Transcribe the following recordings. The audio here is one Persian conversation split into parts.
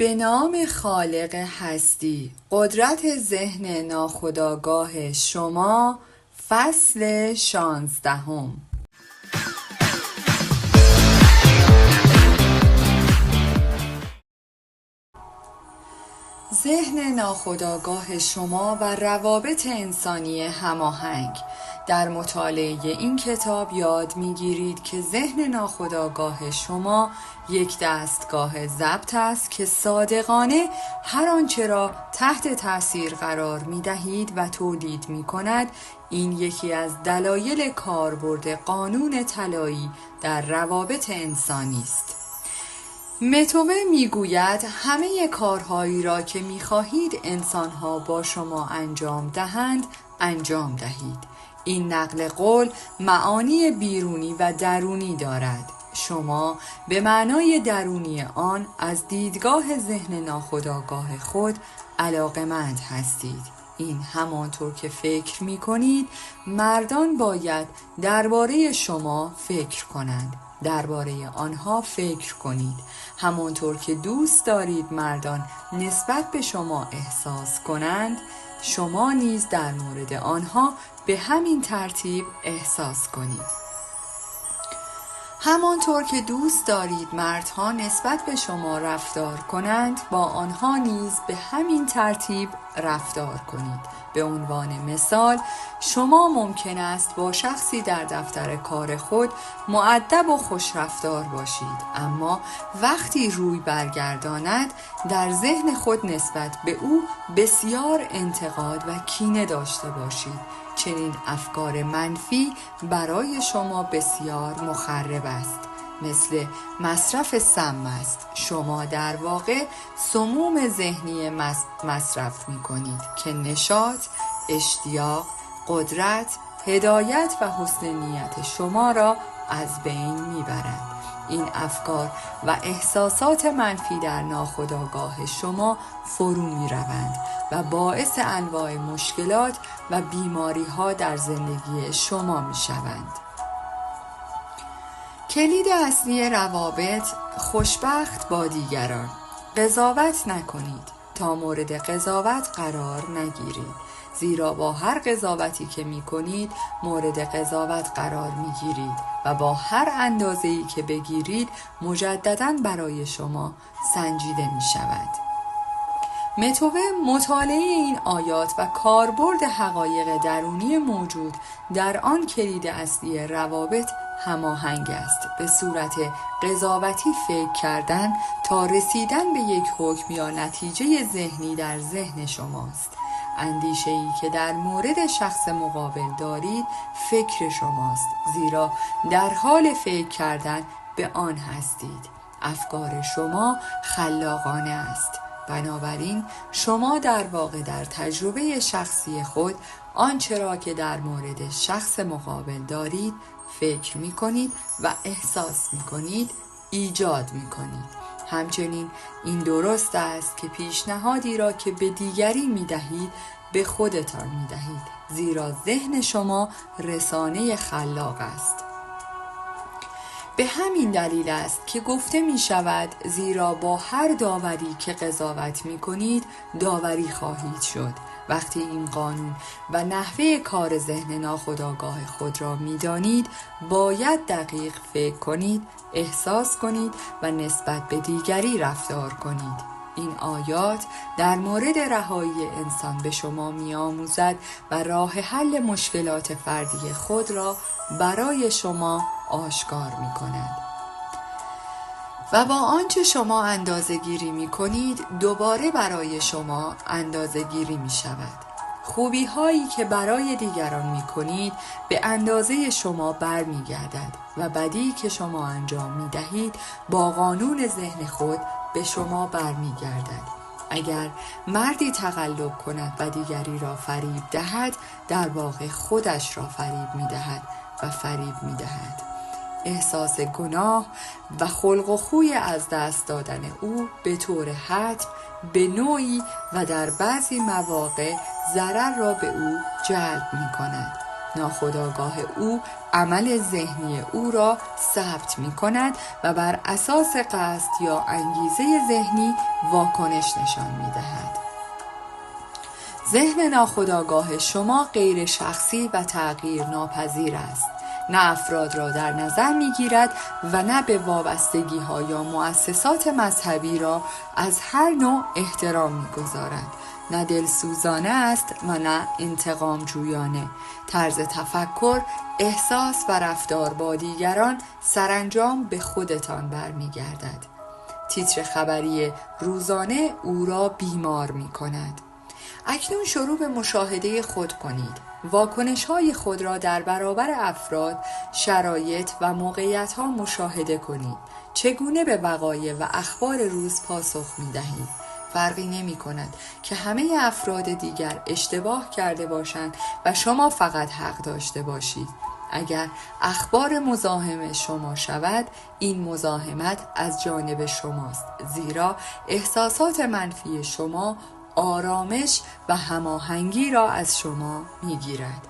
به نام خالق هستی، قدرت ذهن ناخودآگاه شما، فصل 16. ذهن ناخودآگاه شما و روابط انسانی هماهنگ. در مطالعه این کتاب یاد می‌گیرید که ذهن ناخودآگاه شما یک دستگاه ضبط است که صادقانه هر آنچه را تحت تأثیر قرار می‌دهید و تولید می‌کند. این یکی از دلایل کاربرد قانون طلایی در روابط انسانی است. متوه میگوید همه کارهایی را که میخواهید انسانها با شما انجام دهند انجام دهید. این نقل قول معانی بیرونی و درونی دارد. شما به معنای درونی آن از دیدگاه ذهن ناخودآگاه خود علاقه‌مند هستید. این همانطور که فکر می کنید مردان باید درباره شما فکر کنند. درباره آنها فکر کنید. همانطور که دوست دارید مردان نسبت به شما احساس کنند، شما نیز در مورد آنها به همین ترتیب احساس کنید. همانطور که دوست دارید مردها نسبت به شما رفتار کنند، با آنها نیز به همین ترتیب رفتار کنید. به عنوان مثال، شما ممکن است با شخصی در دفتر کار خود مؤدب و خوشرفتار باشید، اما وقتی روی برگرداند در ذهن خود نسبت به او بسیار انتقاد و کینه داشته باشید. چنین افکار منفی برای شما بسیار مخرب است. مثل مصرف سم است. شما در واقع سموم ذهنی مصرف می کنید که نشاط، اشتیاق، قدرت، هدایت و حسن نیت شما را از بین می برند. این افکار و احساسات منفی در ناخودآگاه شما فرو می روند و باعث انواع مشکلات و بیماری ها در زندگی شما می شوند. کلید اصلی روابط: خوشبخت با دیگران. قضاوت نکنید. تا مورد قضاوت قرار نگیرید. زیرا با هر قضاوتی که می کنید مورد قضاوت قرار می گیرید و با هر اندازه‌ای که بگیرید مجدداً برای شما سنجیده می شود. متوه مطالعه این آیات و کاربرد حقایق درونی موجود در آن کلید اصلی روابط هماهنگ است. به صورت قضاوتی فکر کردن تا رسیدن به یک حکم یا نتیجه ذهنی در ذهن شماست. اندیشه‌ای که در مورد شخص مقابل دارید فکر شماست، زیرا در حال فکر کردن به آن هستید. افکار شما خلاقانه است. بنابراین شما در واقع در تجربه شخصی خود آنچه را که در مورد شخص مقابل دارید فکر می کنید و احساس می کنید ایجاد می کنید. همچنین این درست است که پیشنهادی را که به دیگری می دهید به خودتان می دهید، زیرا ذهن شما رسانه خلاق است. به همین دلیل است که گفته می شود زیرا با هر داوری که قضاوت می کنید داوری خواهید شد. وقتی این قانون و نحوه کار ذهن ناخودآگاه خود را می دانید، باید دقیق فکر کنید، احساس کنید و نسبت به دیگری رفتار کنید. این آیات در مورد رهایی انسان به شما می آموزد و راه حل مشکلات فردی خود را برای شما آشکار می کند. و با آنچه شما اندازه گیری می کنید دوباره برای شما اندازه گیری می شود. خوبی هایی که برای دیگران می کنید به اندازه شما بر می گردد و بدی که شما انجام می دهید با قانون ذهن خود به شما بر می گردد. اگر مردی تقلب کند و دیگری را فریب دهد، در واقع خودش را فریب می دهد و فریب می دهد. احساس گناه و خلق و خوی از دست دادن او به طور حتم به نوعی و در بعضی مواقع ضرر را به او جلب می کند. ناخودآگاه او عمل ذهنی او را ثبت می کند و بر اساس قصد یا انگیزه ذهنی واکنش نشان می دهد. ذهن ناخودآگاه شما غیر شخصی و تغییر ناپذیر است. نه افراد را در نظر می گیرد و نه به وابستگی ها یا مؤسسات مذهبی را از هر نوع احترام می گذارد. نه دلسوزانه است و نه انتقام جویانه. طرز تفکر، احساس و رفتار با دیگران سرانجام به خودتان برمی گردد. تیتر خبری روزانه او را بیمار می کند. اکنون شروع به مشاهده خود کنید. واکنش‌های خود را در برابر افراد، شرایط و موقعیت‌ها مشاهده کنید. چگونه به وقایع و اخبار روز پاسخ می‌دهید؟ فرقی نمی‌کند که همه افراد دیگر اشتباه کرده باشند و شما فقط حق داشته باشید. اگر اخبار مزاحم شما شود، این مزاحمت از جانب شماست، زیرا احساسات منفی شما آرامش و هماهنگی را از شما میگیرد.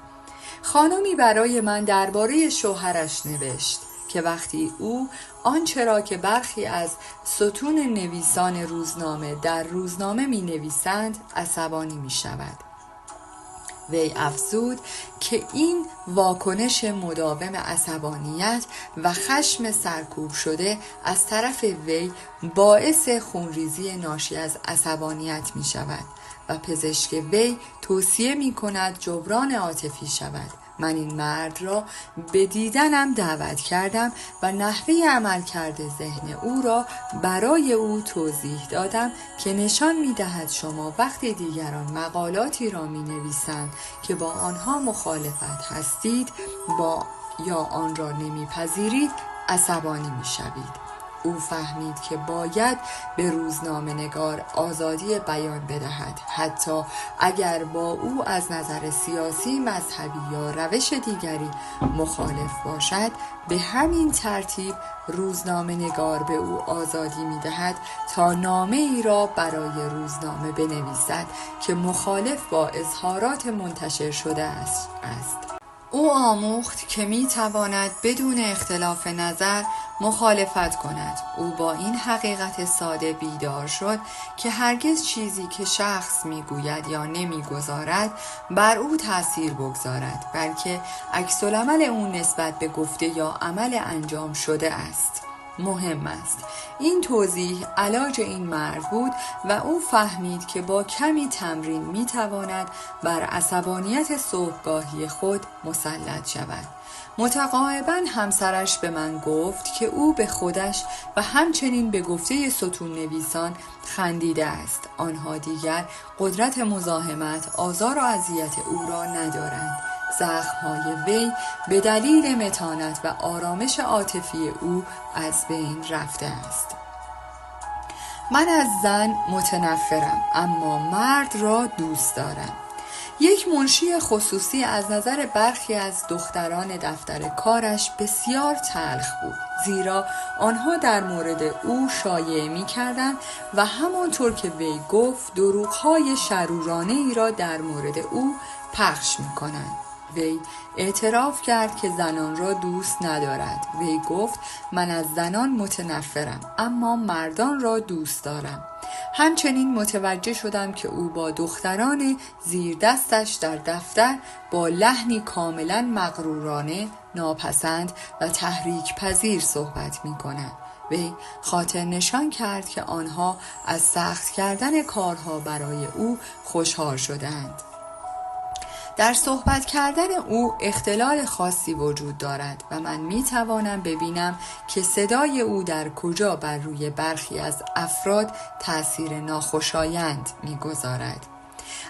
خانمی برای من درباره شوهرش نوشت که وقتی او آنچه را که برخی از ستون نویسان روزنامه در روزنامه می نویسند عصبانی می شود. وی افزود که این واکنش مداوم عصبانیت و خشم سرکوب شده از طرف وی باعث خونریزی ناشی از عصبانیت می شود و پزشک وی توصیه می کند جبران عاطفی شود. من این مرد را به دیدنم دعوت کردم و نحوه عملکرد ذهن او را برای او توضیح دادم که نشان می دهد شما وقتی دیگران مقالاتی را می نویسند که با آنها مخالفت هستید یا آن را نمی پذیرید عصبانی می شوید. او فهمید که باید به روزنامه نگار آزادی بیان بدهد، حتی اگر با او از نظر سیاسی، مذهبی یا روش دیگری مخالف باشد. به همین ترتیب روزنامه نگار به او آزادی می دهد تا نامه ای را برای روزنامه بنویسد که مخالف با اظهارات منتشر شده است. او آموخت که می تواند بدون اختلاف نظر مخالفت کند. او با این حقیقت ساده بیدار شد که هرگز چیزی که شخص می گوید یا نمی گذارد بر او تأثیر بگذارد، بلکه عکس‌العمل او نسبت به گفته یا عمل انجام شده است. مهم است. این توضیح علاج این مرد بود و او فهمید که با کمی تمرین می تواند بر عصبانیت صبحگاهی خود مسلط شود. متقاعداً همسرش به من گفت که او به خودش و همچنین به گفته ستون نویسان خندیده است. آنها دیگر قدرت مزاحمت، آزار و اذیت او را ندارند. زخم‌های وی به دلیل متانت و آرامش عاطفی او از بین رفته است. من از زن متنفرم اما مرد را دوست دارم. یک منشی خصوصی از نظر برخی از دختران دفتر کارش بسیار تلخ بود، زیرا آنها در مورد او شایعه می‌کردند و همانطور که وی گفت دروغ‌های شرورانه ای را در مورد او پخش می‌کنند. وی اعتراف کرد که زنان را دوست ندارد. وی گفت من از زنان متنفرم اما مردان را دوست دارم. همچنین متوجه شدم که او با دختران زیر دستش در دفتر با لحنی کاملا مغرورانه، ناپسند و تحریک پذیر صحبت می کند. وی خاطر نشان کرد که آنها از سخت کردن کارها برای او خوشحال شدند. در صحبت کردن او اختلال خاصی وجود دارد و من می توانم ببینم که صدای او در کجا بر روی برخی از افراد تأثیر ناخوشایند می گذارد.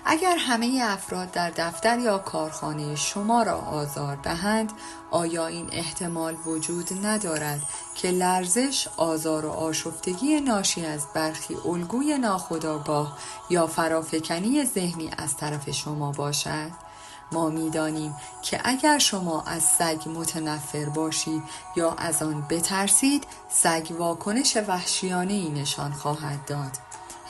اگر همه افراد در دفتر یا کارخانه شما را آزار دهند، آیا این احتمال وجود ندارد که لرزش، آزار و آشفتگی ناشی از برخی الگوی ناخودآگاه یا فرافکنی ذهنی از طرف شما باشد؟ ما می‌دانیم که اگر شما از سگ متنفر باشید یا از آن بترسید، سگ واکنش وحشیانه‌ای نشان خواهد داد.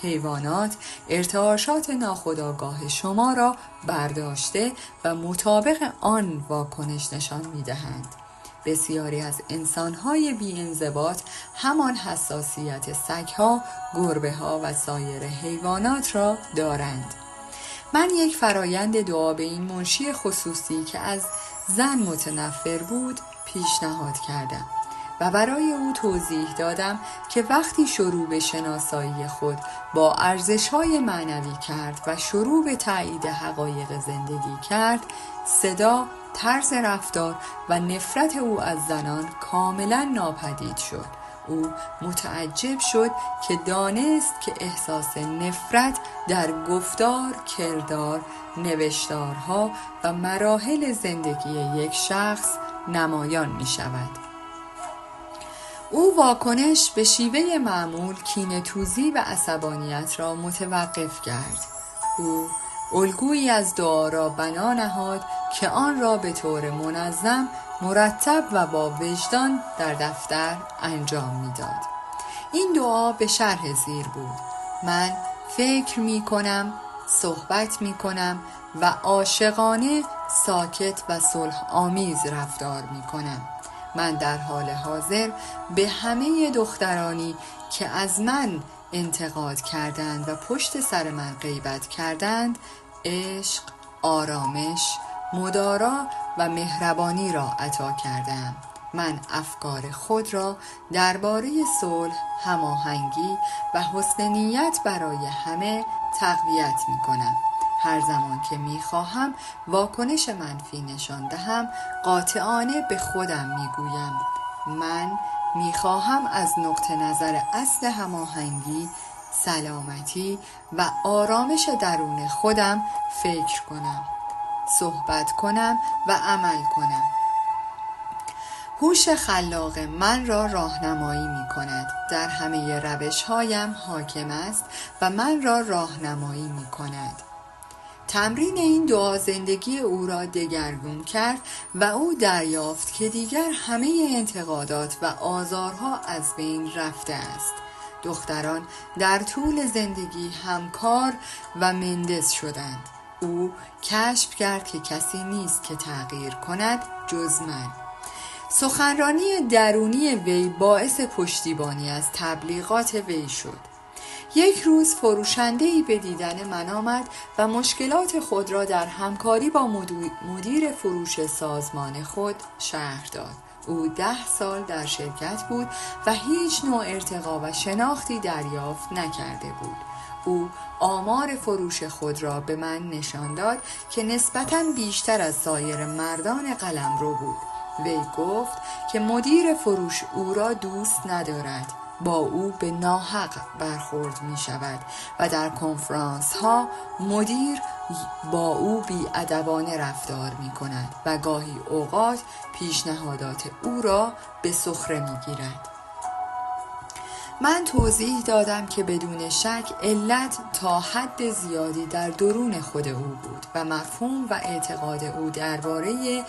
حیوانات ارتعاشات ناخودآگاه شما را برداشته و مطابق آن واکنش نشان می‌دهند. بسیاری از انسان‌های بی‌انضباط همان حساسیت سگ‌ها، گربه‌ها و سایر حیوانات را دارند. من یک فرایند دعا به این منشی خصوصی که از زن متنفر بود پیشنهاد کردم و برای او توضیح دادم که وقتی شروع به شناسایی خود با ارزش‌های معنوی کرد و شروع به تایید حقایق زندگی کرد، صدا، طرز رفتار و نفرت او از زنان کاملا ناپدید شد. او متعجب شد که دانست که احساس نفرت در گفتار، کردار، نوشتارها و مراحل زندگی یک شخص نمایان می شود. او واکنش به شیوه معمول کینه‌توزی و عصبانیت را متوقف کرد. او الگویی از دعا را بنا نهاد که آن را به طور منظم، مرتب و با وجدان در دفتر انجام می‌داد. این دعا به شرح زیر بود: من فکر می‌کنم، صحبت می‌کنم و عاشقانه، ساکت و صلح آمیز رفتار می‌کنم. من در حال حاضر به همه دخترانی که از من انتقاد کردند و پشت سر من غیبت کردند، عشق، آرامش، مدارا و مهربانی را عطا کردم. من افکار خود را درباره صلح، هماهنگی و حسن نیت برای همه تقویت می کنم. هر زمان که می خواهم واکنش منفی نشان دهم، قاطعانه به خودم می گویم: من می خواهم از نقطه نظر اصل هماهنگی، سلامتی و آرامش درون خودم فکر کنم، صحبت کنم و عمل کنم. هوش خلاق من را راهنمایی می کند، در همه روش‌هایم حاکم است و من را راهنمایی می کند. تمرین این دعا زندگی او را دگرگون کرد و او دریافت که دیگر همه انتقادات و آزارها از بین رفته است. دختران در طول زندگی همکار و مندس شدند. او کشف کرد که کسی نیست که تغییر کند جز من. سخنرانی درونی وی باعث پشتیبانی از تبلیغات وی شد. یک روز فروشنده‌ای به دیدن من آمد و مشکلات خود را در همکاری با مدیر فروش سازمان خود شرح داد. او 10 سال در شرکت بود و هیچ نوع ارتقا و شناختی دریافت نکرده بود. او آمار فروش خود را به من نشان داد که نسبتاً بیشتر از سایر مردان قلمرو بود. وی گفت که مدیر فروش او را دوست ندارد، با او به ناحق برخورد می شود و در کنفرانس ها مدیر با او بی‌ادبانه رفتار می کند و گاهی اوقات پیشنهادات او را به سخره می گیرد. من توضیح دادم که بدون شک علت تا حد زیادی در درون خود او بود و مفهوم و اعتقاد او درباره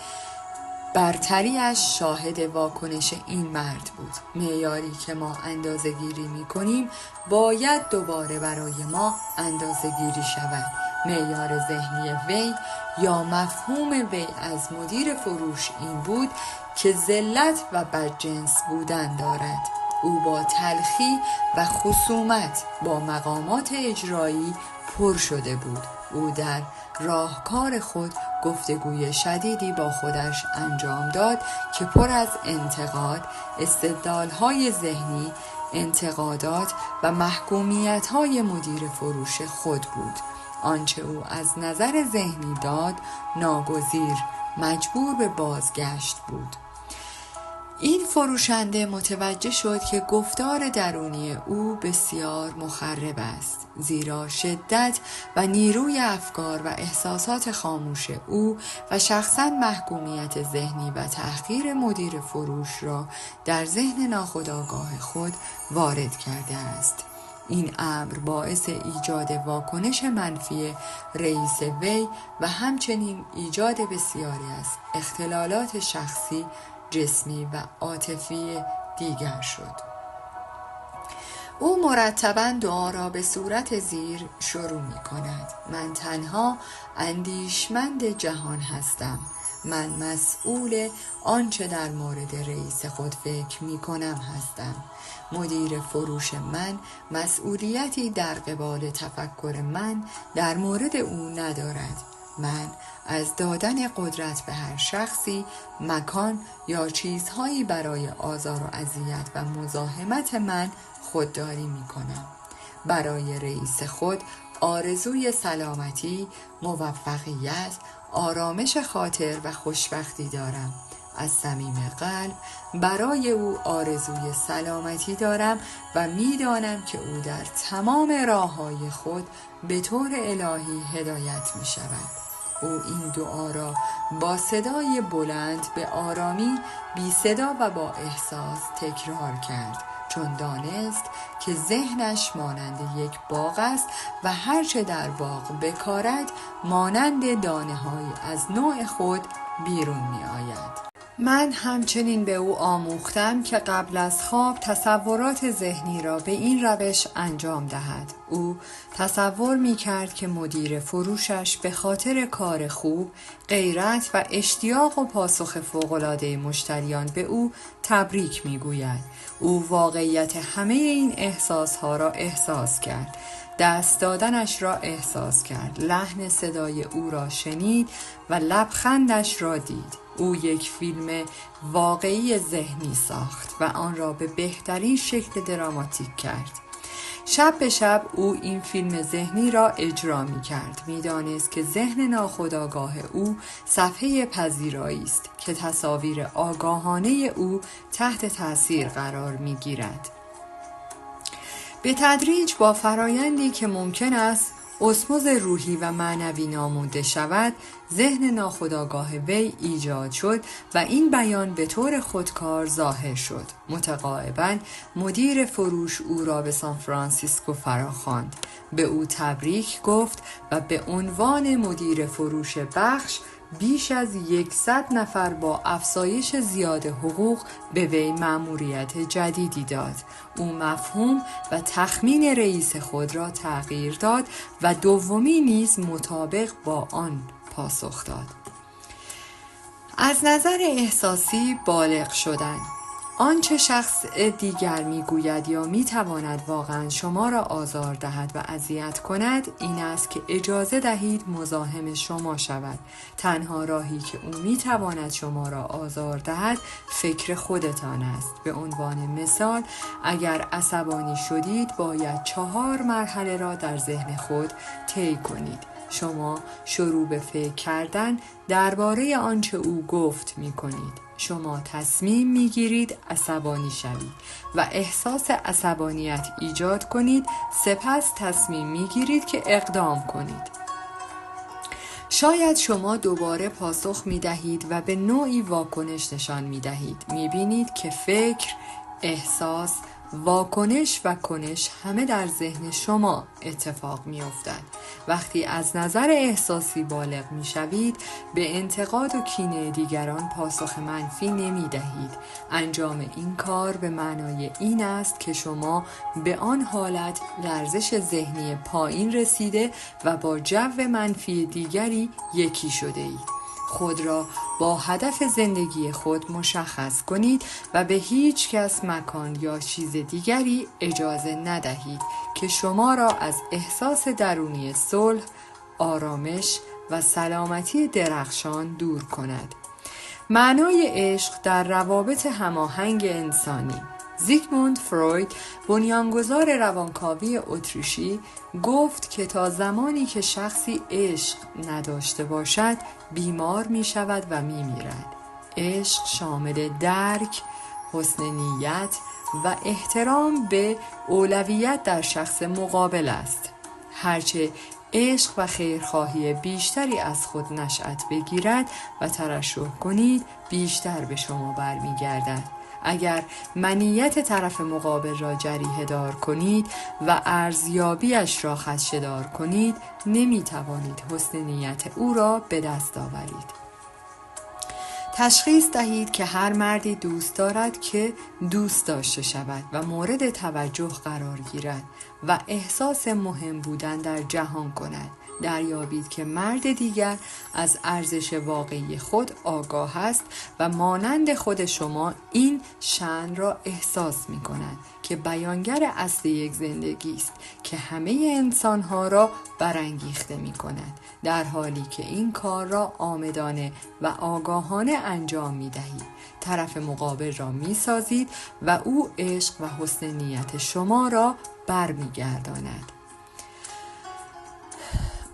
برتریش شاهد واکنش این مرد بود. معیاری که ما اندازه گیری می کنیم باید دوباره برای ما اندازه گیری شود. معیار ذهنی وی یا مفهوم وی از مدیر فروش این بود که ذلت و بدجنس بودن دارد. او با تلخی و خصومت با مقامات اجرایی پر شده بود. او در راهکار خود گفتگوی شدیدی با خودش انجام داد که پر از انتقاد، استدلال‌های ذهنی، انتقادات و محکومیت‌های مدیر فروش خود بود. آنچه او از نظر ذهنی داد ناگزیر، مجبور به بازگشت بود. این فروشنده متوجه شد که گفتار درونی او بسیار مخرب است، زیرا شدت و نیروی افکار و احساسات خاموش او و شخصاً محکومیت ذهنی و تحقیر مدیر فروش را در ذهن ناخودآگاه خود وارد کرده است. این امر باعث ایجاد واکنش منفی رئیس وی و همچنین ایجاد بسیاری از اختلالات شخصی، جسمی و عاطفی دیگر شد. او مرتباً دعا را به صورت زیر شروع می کند: من تنها اندیشمند جهان هستم. من مسئول آنچه در مورد رئیس خود فکر می کنم هستم. مدیر فروش من مسئولیتی در قبال تفکر من در مورد او ندارد. من از دادن قدرت به هر شخصی، مکان یا چیزهایی برای آزار و اذیت و مزاحمت من خودداری می کنم. برای رئیس خود آرزوی سلامتی، موفقیت، آرامش خاطر و خوشبختی دارم. از صمیم قلب برای او آرزوی سلامتی دارم و می‌دانم که او در تمام راه‌های خود به طور الهی هدایت می شود. او این دعا را با صدای بلند به آرامی، بی صدا و با احساس تکرار کرد، چون دانست که ذهنش مانند یک باغ است و هرچه در باغ بکارد مانند دانه‌هایی از نوع خود بیرون می آید. من همچنین به او آموختم که قبل از خواب تصورات ذهنی را به این روش انجام دهد. او تصور می کرد که مدیر فروشش به خاطر کار خوب، غیرت و اشتیاق و پاسخ فوق‌العاده مشتریان به او تبریک می گوید. او واقعیت همه این احساسها را احساس کرد. دست دادنش را احساس کرد، لحن صدای او را شنید و لبخندش را دید. او یک فیلم واقعی ذهنی ساخت و آن را به بهترین شکل دراماتیک کرد. شب به شب او این فیلم ذهنی را اجرا می کرد. می دانست که ذهن ناخودآگاه او صفحه پذیرایی است که تصاویر آگاهانه او تحت تاثیر قرار می گیرد. به تدریج با فرایندی که ممکن است اسموز روحی و معنوی ناموده شود، ذهن ناخودآگاه وی ایجاد شد و این بیان به طور خودکار ظاهر شد. متقاعداً مدیر فروش او را به سان فرانسیسکو فراخواند، به او تبریک گفت و به عنوان مدیر فروش بخش بیش از 100 نفر با افزایش زیاد حقوق به وی مأموریت جدیدی داد. او مفهوم و تخمین رئیس خود را تغییر داد و دومی نیز مطابق با آن پاسخ داد. از نظر احساسی بالغ شدن. آنچه شخص دیگر میگوید یا میتواند واقعا شما را آزار دهد و اذیت کند این است که اجازه دهید مزاحم شما شود. تنها راهی که او میتواند شما را آزار دهد فکر خودتان است. به عنوان مثال، اگر عصبانی شدید باید 4 مرحله را در ذهن خود طی کنید. شما شروع به فکر کردن درباره آنچه او گفت می کنید. شما تصمیم می گیرید عصبانی شوید و احساس عصبانیت ایجاد کنید، سپس تصمیم می گیرید که اقدام کنید. شاید شما دوباره پاسخ می دهید و به نوعی واکنش نشان می دهید. می بینید که فکر، احساس، واکنش و کنش همه در ذهن شما اتفاق می افتد. وقتی از نظر احساسی بالغ می شوید، به انتقاد و کینه دیگران پاسخ منفی نمی دهید. انجام این کار به معنای این است که شما به آن حالت لرزش ذهنی پایین رسیده و با جو منفی دیگری یکی شده اید. خود را با هدف زندگی خود مشخص کنید و به هیچ کس، مکان یا چیز دیگری اجازه ندهید که شما را از احساس درونی صلح، آرامش و سلامتی درخشان دور کند. معنای عشق در روابط هماهنگ انسانی. زیگموند فروید، بنیانگذار روانکاوی اتریشی، گفت که تا زمانی که شخصی عشق نداشته باشد بیمار می شود و می میرد. عشق شامل درک، حسن نیت و احترام به اولویت در شخص مقابل است. هرچه عشق و خیرخواهی بیشتری از خود نشأت بگیرد و ترشح کنید، بیشتر به شما برمیگردد. اگر منیت طرف مقابل را جریحه دار کنید و ارزیابیش را خدشه‌دار کنید، نمی توانید حسن نیت او را به دست آورید. تشخیص دهید که هر مردی دوست دارد که دوست داشته شود و مورد توجه قرار گیرد و احساس مهم بودن در جهان کند. دریابید که مرد دیگر از ارزش واقعی خود آگاه است و مانند خود شما این شأن را احساس می کند که بیانگر اصل یک زندگی است که همه انسانها را برانگیخته می کند، در حالی که این کار را عامدانه و آگاهانه انجام می دهید. طرف مقابل را می سازید و او عشق و حسن نیت شما را برمی گرداند.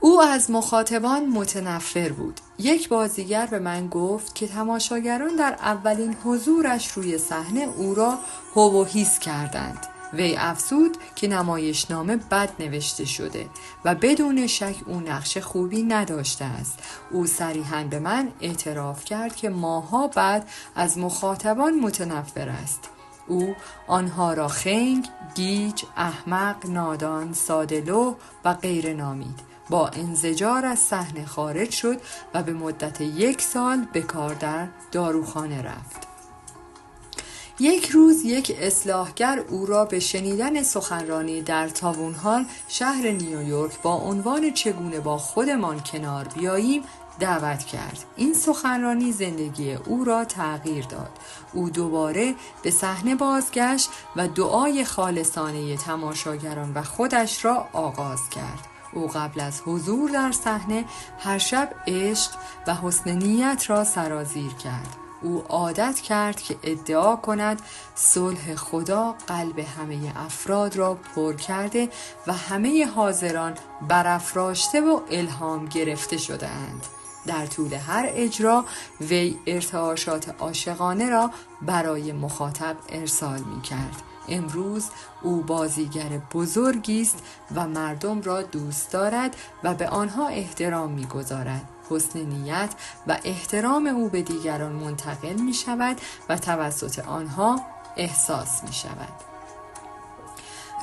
او از مخاطبان متنفر بود. یک بازیگر به من گفت که تماشاگران در اولین حضورش روی صحنه او را هو و هیس کردند. وی افزود که نمایشنامه بد نوشته شده و بدون شک او نقش خوبی نداشته است. او صریحاً به من اعتراف کرد که ماه‌ها بعد از مخاطبان متنفر است. او آنها را خنگ، گیج، احمق، نادان، ساده‌لوح و غیره نامید. با انزجار از صحنه خارج شد و به مدت 1 سال به کار در داروخانه رفت. یک روز یک اصلاحگر او را به شنیدن سخنرانی در تاون هال شهر نیویورک با عنوان چگونه با خودمان کنار بیاییم دعوت کرد. این سخنرانی زندگی او را تغییر داد. او دوباره به صحنه بازگشت و دعای خالصانه تماشاگران و خودش را آغاز کرد. او قبل از حضور در صحنه هر شب عشق و حسن نیت را سرازیر کرد. او عادت کرد که ادعا کند صلح خدا قلب همه افراد را پر کرده و همه حاضران برافراشته و الهام گرفته شده اند. در طول هر اجرا وی ارتعاشات عاشقانه را برای مخاطب ارسال می کرد. امروز او بازیگر بزرگی است و مردم را دوست دارد و به آنها احترام می‌گذارد. حسن نیت و احترام او به دیگران منتقل می‌شود و توسط آنها احساس می‌شود.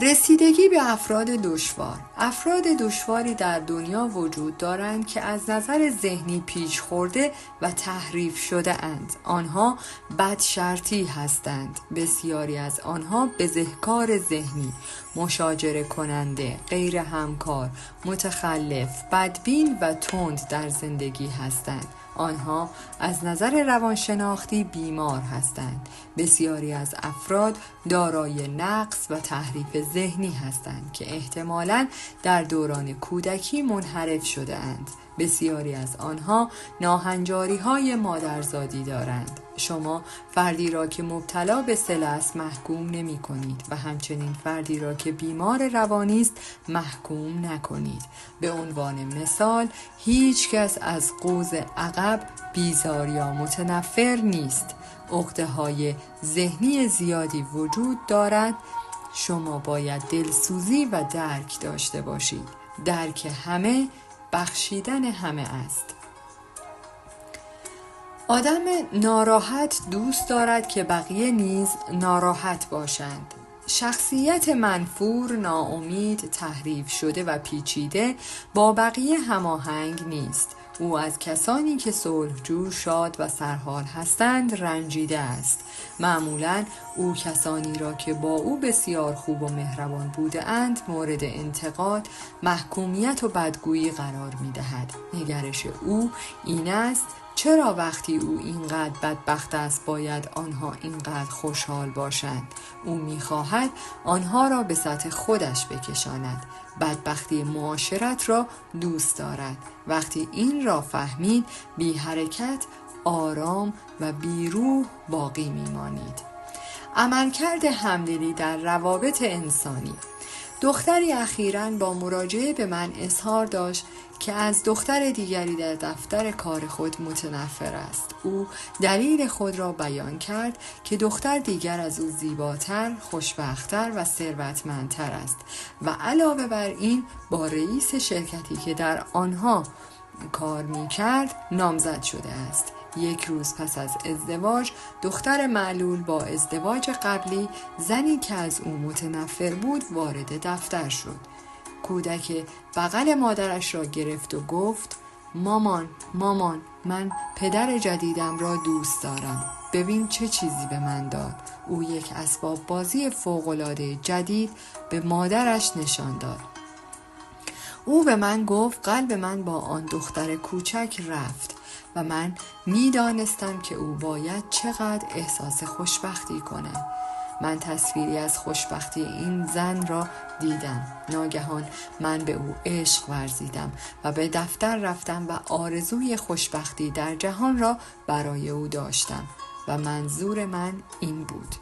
رسیدگی به افراد دشوار. افراد دشواری در دنیا وجود دارند که از نظر ذهنی پیش خورده و تحریف شده اند. آنها بدشرطی هستند. بسیاری از آنها بزهکار ذهنی، مشاجره کننده، غیر همکار، متخلف، بدبین و تند در زندگی هستند. آنها از نظر روانشناختی بیمار هستند. بسیاری از افراد دارای نقص و تحریف ذهنی هستند که احتمالاً در دوران کودکی منحرف شده اند. بسیاری از آنها ناهنجاری‌های مادرزادی دارند. شما فردی را که مبتلا به صله است محکوم نمی کنید و همچنین فردی را که بیمار روانی است محکوم نکنید. به عنوان مثال هیچ کس از قوز عقب بیزار یا متنفر نیست. عقده‌های ذهنی زیادی وجود دارد. شما باید دلسوزی و درک داشته باشید. درک همه بخشیدن همه است. آدم ناراحت دوست دارد که بقیه نیز ناراحت باشند. شخصیت منفور، ناامید، تحریف شده و پیچیده با بقیه هماهنگ نیست. او از کسانی که صلحجو، شاد و سرحال هستند رنجیده است. معمولاً او کسانی را که با او بسیار خوب و مهربان بوده اند مورد انتقاد، محکومیت و بدگویی قرار می دهد. نگرش او این است چرا وقتی او اینقدر بدبخت است باید آنها اینقدر خوشحال باشند؟ او می‌خواهد آنها را به سطح خودش بکشاند. بدبختی معاشرت را دوست دارد. وقتی این را فهمید بی حرکت، آرام و بی روح باقی می‌مانید. عملکرد همدلی در روابط انسانی. دختری اخیراً با مراجعه به من اظهار داشت که از دختر دیگری در دفتر کار خود متنفر است. او دلیل خود را بیان کرد که دختر دیگر از او زیباتر، خوشبخت‌تر و ثروتمندتر است و علاوه بر این با رئیس شرکتی که در آنها کار می‌کرد نامزد شده است. یک روز پس از ازدواج دختر معلول با ازدواج قبلی زنی که از او متنفر بود وارد دفتر شد. کودک بغل مادرش را گرفت و گفت مامان من پدر جدیدم را دوست دارم. ببین چه چیزی به من داد. او یک اسباب بازی فوق‌العاده جدید به مادرش نشان داد. او به من گفت قلب من با آن دختر کوچک رفت و من می‌دانستم که او باید چقدر احساس خوشبختی کند. من تصویری از خوشبختی این زن را دیدم. ناگهان من به او عشق ورزیدم و به دفتر رفتم و آرزوی خوشبختی در جهان را برای او داشتم و منظور من این بود.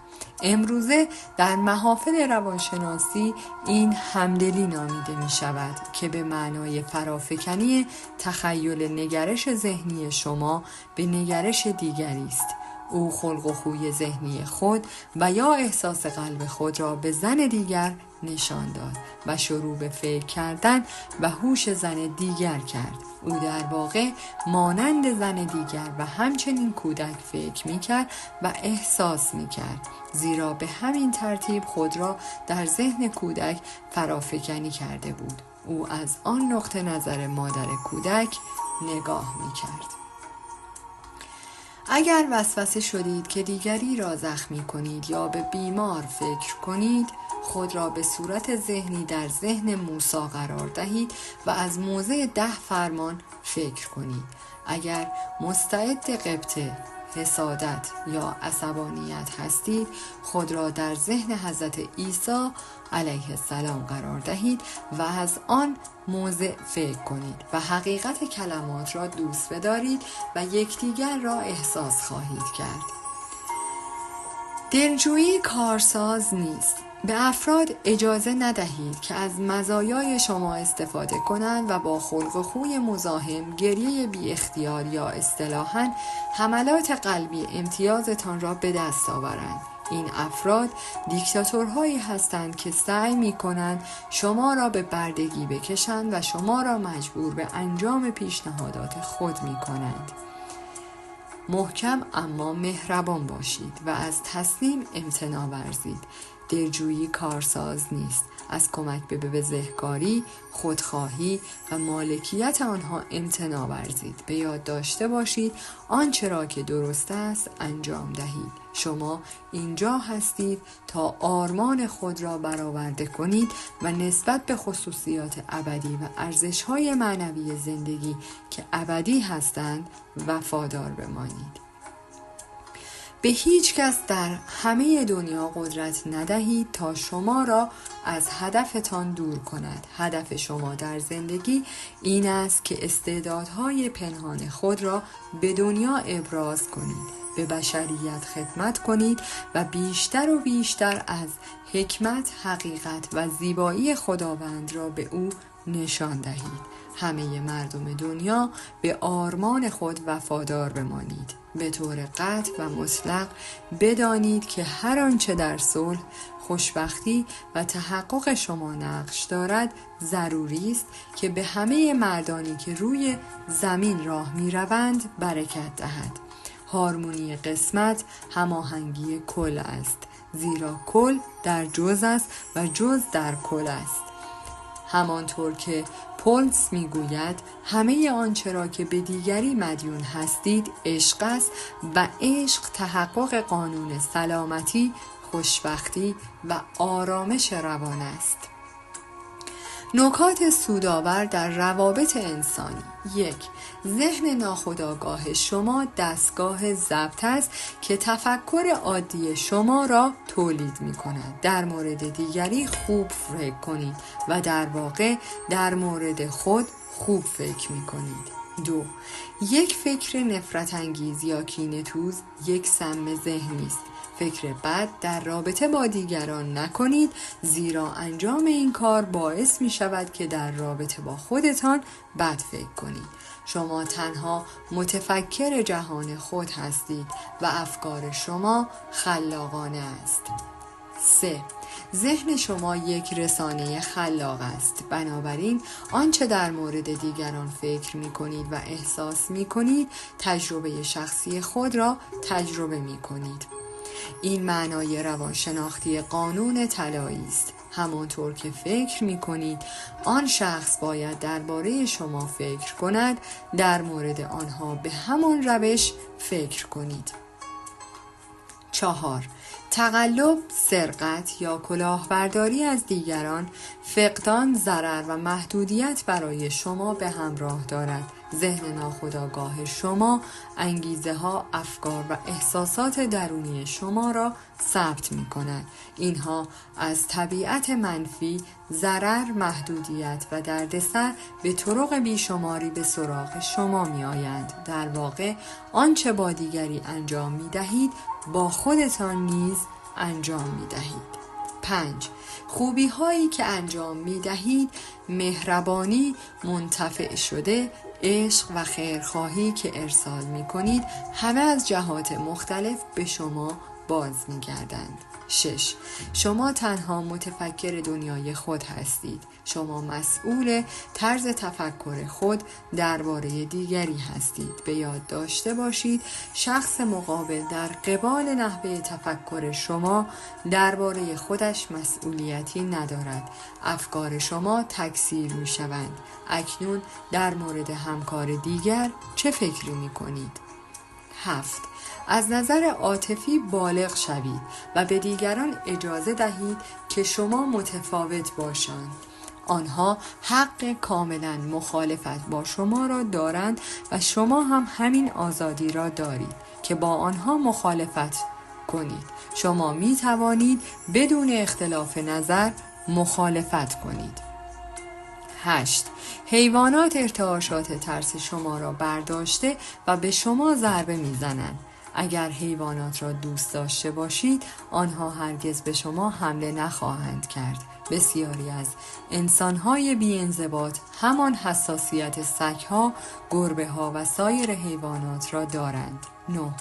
امروزه در محافل روانشناسی این همدلی نامیده می شود که به معنای فرافکنی تخیل نگرش ذهنی شما به نگرش دیگری است. او خلق و خوی ذهنی خود و یا احساس قلب خود را به زن دیگر نشان داد و شروع به فکر کردن و هوش زن دیگر کرد. او در واقع مانند زن دیگر و همچنین کودک فکر می‌کرد و احساس می‌کرد، زیرا به همین ترتیب خود را در ذهن کودک فرافکنی کرده بود. او از آن نقطه نظر مادر کودک نگاه می‌کرد. اگر وسوسه شدید که دیگری را زخمی کنید یا به بیمار فکر کنید، خود را به صورت ذهنی در ذهن موسی قرار دهید و از موضع 10 فرمان فکر کنید. اگر مستعد غبطه، حسادت یا عصبانیت هستید، خود را در ذهن حضرت عیسی علیه السلام قرار دهید و از آن موضع فکر کنید و حقیقت کلمات را دوست بدارید و یکدیگر را احساس خواهید کرد. دلجویی کارساز نیست. به افراد اجازه ندهید که از مزایای شما استفاده کنند و با خلق و خوی مزاحم گریه بی اختیار یا اصطلاحاً حملات قلبی امتیازتان را به دست آورند. این افراد دیکتاتورهایی هستند که سعی می کنند شما را به بردگی بکشند و شما را مجبور به انجام پیشنهادات خود می کنند. محکم اما مهربان باشید و از تسلیم امتناع ورزید. دلجویی کارساز نیست. از کمک به بزهکاری، خودخواهی و مالکیت آنها امتناع ورزید. به یاد داشته باشید آنچه را که درست است انجام دهید. شما اینجا هستید تا آرمان خود را برآورده کنید و نسبت به خصوصیات ابدی و ارزش‌های معنوی زندگی که ابدی هستند وفادار بمانید. به هیچ کس در همه دنیا قدرت ندهید تا شما را از هدفتان دور کند. هدف شما در زندگی این است که استعدادهای پنهان خود را به دنیا ابراز کنید، به بشریت خدمت کنید و بیشتر و بیشتر از حکمت، حقیقت و زیبایی خداوند را به او نشان دهید. همه مردم دنیا به آرمان خود وفادار بمانید. به طور قطع و مطلق بدانید که هر آنچه در صلح، خوشبختی و تحقق شما نقش دارد ضروری است که به همه مردانی که روی زمین راه می روند برکت دهد. هارمونی قسمت هماهنگی کل است، زیرا کل در جزء است و جزء در کل است. همانطور که پولس میگوید همه آنچه را که به دیگری مدیون هستید عشق است و عشق تحقق قانون سلامتی، خوشبختی و آرامش روان است. نکات سودآور در روابط انسانی: 1. ذهن ناخودآگاه شما دستگاه ضبط است که تفکر عادی شما را تولید می کند. در مورد دیگری خوب فکر کنید و در واقع در مورد خود خوب فکر می کنید. 2. یک فکر نفرت انگیز یا کینه‌توز یک سم ذهنی است. فکر بد در رابطه با دیگران نکنید، زیرا انجام این کار باعث می شود که در رابطه با خودتان بد فکر کنید. شما تنها متفکر جهان خود هستید و افکار شما خلاقانه است. 3. ذهن شما یک رسانه خلاق است. بنابراین آنچه در مورد دیگران فکر می کنید و احساس می کنید، تجربه شخصی خود را تجربه می کنید. این معنای روانشناختی قانون طلایی است. همانطور که فکر می کنید آن شخص باید درباره شما فکر کند، در مورد آنها به همان روش فکر کنید. 4. تقلب، سرقت یا کلاهبرداری از دیگران، فقدان، ضرر و محدودیت برای شما به همراه دارد. ذهن ناخودآگاه شما انگیزه ها، افکار و احساسات درونی شما را ثبت می کند. اینها از طبیعت منفی، ضرر، محدودیت و دردسر به طرق بیشماری به سراغ شما می آیند. در واقع آنچه با دیگری انجام می دهید با خودتان نیز انجام می دهید. 5. خوبی هایی که انجام می دهید، مهربانی، منتفع شده، عشق و خیرخواهی که ارسال می کنید، همه از جهات مختلف به شما باز می گردند. 6. شما تنها متفکر دنیای خود هستید. شما مسئول طرز تفکر خود درباره دیگری هستید. به یاد داشته باشید شخص مقابل در قبال نحوه تفکر شما درباره خودش مسئولیتی ندارد. افکار شما تکثیر می شوند. اکنون در مورد همکار دیگر چه فکری می کنید؟ 7. از نظر عاطفی بالغ شوید و به دیگران اجازه دهید که شما متفاوت باشند. آنها حق کاملا مخالفت با شما را دارند و شما هم همین آزادی را دارید که با آنها مخالفت کنید. شما می توانید بدون اختلاف نظر مخالفت کنید. 8. حیوانات ارتعاشات ترس شما را برداشته و به شما ضربه می‌زنند. اگر حیوانات را دوست داشته باشید، آنها هرگز به شما حمله نخواهند کرد. بسیاری از انسان‌های بی‌انضباط همان حساسیت سگ‌ها، گربه‌ها و سایر حیوانات را دارند. 9.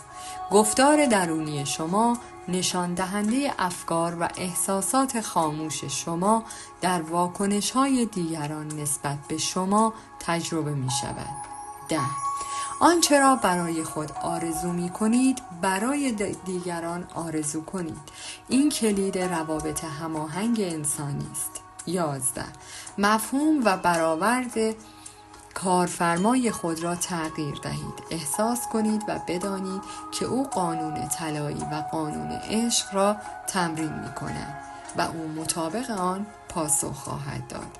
گفتار درونی شما نشان دهنده افکار و احساسات خاموش شما در واکنش‌های دیگران نسبت به شما تجربه می شود. 10. آنچه را برای خود آرزو می کنید برای دیگران آرزو کنید. این کلید روابط هماهنگ انسانی است. 11. مفهوم و برآورد کارفرمای خود را تغییر دهید. احساس کنید و بدانید که او قانون طلایی و قانون عشق را تمرین می کند و او مطابق آن پاسخ خواهد داد.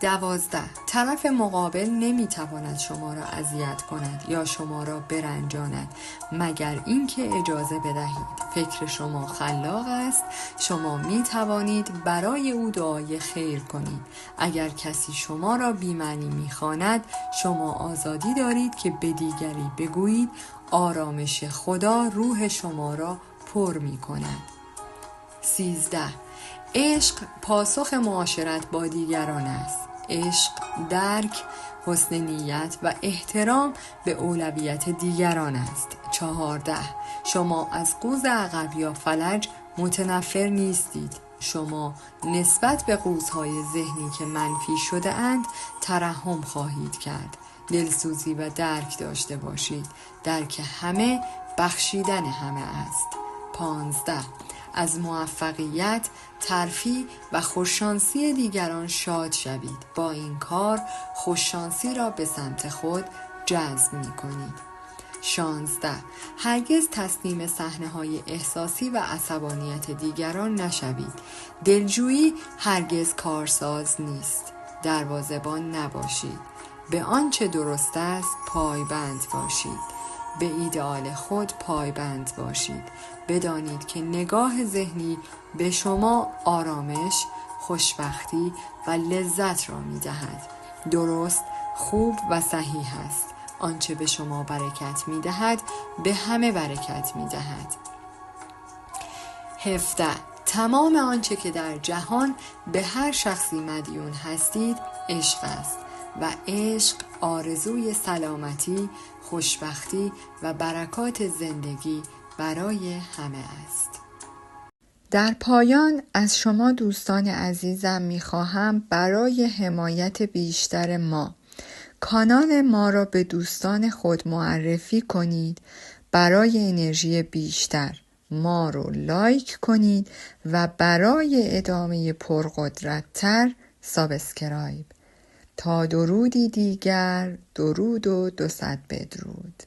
12. طرف مقابل نمی تواند شما را اذیت کند یا شما را برنجاند مگر اینکه اجازه بدهید. فکر شما خلاق است. شما می توانید برای او دعای خیر کنید. اگر کسی شما را بی‌معنی می خواند، شما آزادی دارید که به دیگری بگویید آرامش خدا روح شما را پر می کند. 13. عشق پاسخ معاشرت با دیگران است. عشق، درک، حسن نیت و احترام به اولویت دیگران است. 14. شما از قوز عقب یا فلج متنفر نیستید. شما نسبت به قوزهای ذهنی که منفی شده اند ترحم خواهید کرد. دلسوزی و درک داشته باشید. درک همه بخشیدن همه است. 15. از موفقیت، ترفیع و خوششانسی دیگران شاد شوید. با این کار خوششانسی را به سمت خود جذب می کنید. 16. هرگز تسلیم صحنه‌های احساسی و عصبانیت دیگران نشوید. دلجویی هرگز کارساز نیست. دروازه‌بان نباشید. به آنچه درست است پایبند باشید. به ایدئال خود پایبند باشید. بدانید که نگاه ذهنی به شما آرامش، خوشبختی و لذت را می دهد. درست، خوب و صحیح است. آنچه به شما برکت می دهد به همه برکت می دهد. 17. تمام آنچه که در جهان به هر شخصی مدیون هستید عشق است و عشق آرزوی سلامتی، خوشبختی و برکات زندگی برای همه است. در پایان از شما دوستان عزیزم می‌خواهم برای حمایت بیشتر ما کانال ما را به دوستان خود معرفی کنید برای انرژی بیشتر ما رو لایک کنید و برای ادامه پرقدرت‌تر سابسکرایب. تا درودی دیگر، درود و 200 بدرود.